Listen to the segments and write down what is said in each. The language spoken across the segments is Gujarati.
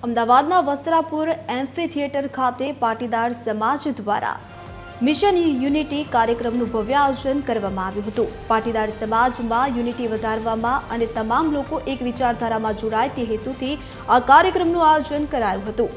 અમદાવાદના વસ્ત્રાપુર એમ્ફી થિયેટર ખાતે પાટીદાર સમાજ દ્વારા મિશન યુનિટી કાર્યક્રમનું ભવ્ય આયોજન કરવામાં આવ્યું હતું। પાટીદાર સમાજમાં યુનિટી વધારવામાં અને તમામ લોકો એક વિચારધારામાં જોડાય તે હેતુથી આ કાર્યક્રમનું આયોજન કરાયું હતું।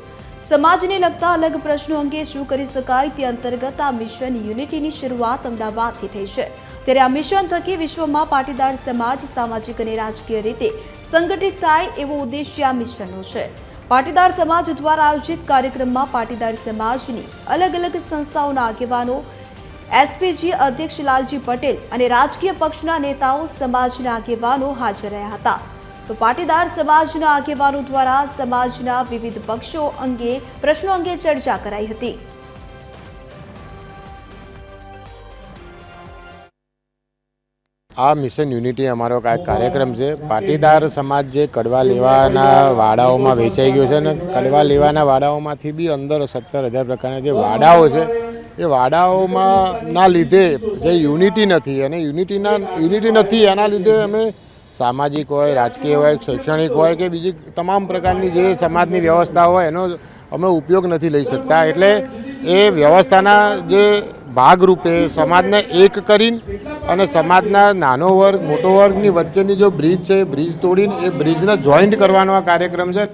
સમાજને લગતા અલગ પ્રશ્નો અંગે શું કરી શકાય તે અંતર્ગત આ મિશન યુનિટીની શરૂઆત અમદાવાદથી થઈ છે। ત્યારે આ મિશન થકી વિશ્વમાં પાટીદાર સમાજ સામાજિક અને રાજકીય રીતે સંગઠિત થાય એવો ઉદ્દેશ્ય આ મિશનનો છે। પાટીદાર સમાજ દ્વારા આયોજિત કાર્યક્રમમાં પાટીદાર સમાજની અલગ અલગ સંસ્થાઓના આગેવાનો, એસપીજી અધ્યક્ષ લાલજી પટેલ અને રાજકીય પક્ષના નેતાઓ સમાજના આગેવાનો હાજર રહ્યા હતા। તો પાટીદાર સમાજના આગેવાનો દ્વારા સમાજના વિવિધ પક્ષો અંગે પ્રશ્નો અંગે ચર્ચા કરાઈ હતી। આ મિશન યુનિટી અમારો કાર્યક્રમ છે। પાટીદાર સમાજ જે કડવા લેવાના વાડાઓમાં વેચાઈ ગયો છે અને કડવા લેવાના વાડાઓમાંથી બી અંદર 17,000 પ્રકારના જે વાડાઓ છે એ વાડાઓમાં ના લીધે જે યુનિટી નથી અને યુનિટી નથી એના લીધે અમે સામાજિક હોય, રાજકીય હોય, શૈક્ષણિક હોય કે બીજી તમામ પ્રકારની જે સમાજની વ્યવસ્થા હોય એનો અમે ઉપયોગ નથી લઈ શકતા। એટલે એ વ્યવસ્થાના જે ભાગરૂપે સમાજને એક કરીને અને સમાજના નાનો વર્ગ મોટો વર્ગની વચ્ચેની જો બ્રિજ છે, બ્રિજ તોડીને એ બ્રિજને જોઈન્ટ કરવાનો આ કાર્યક્રમ છે।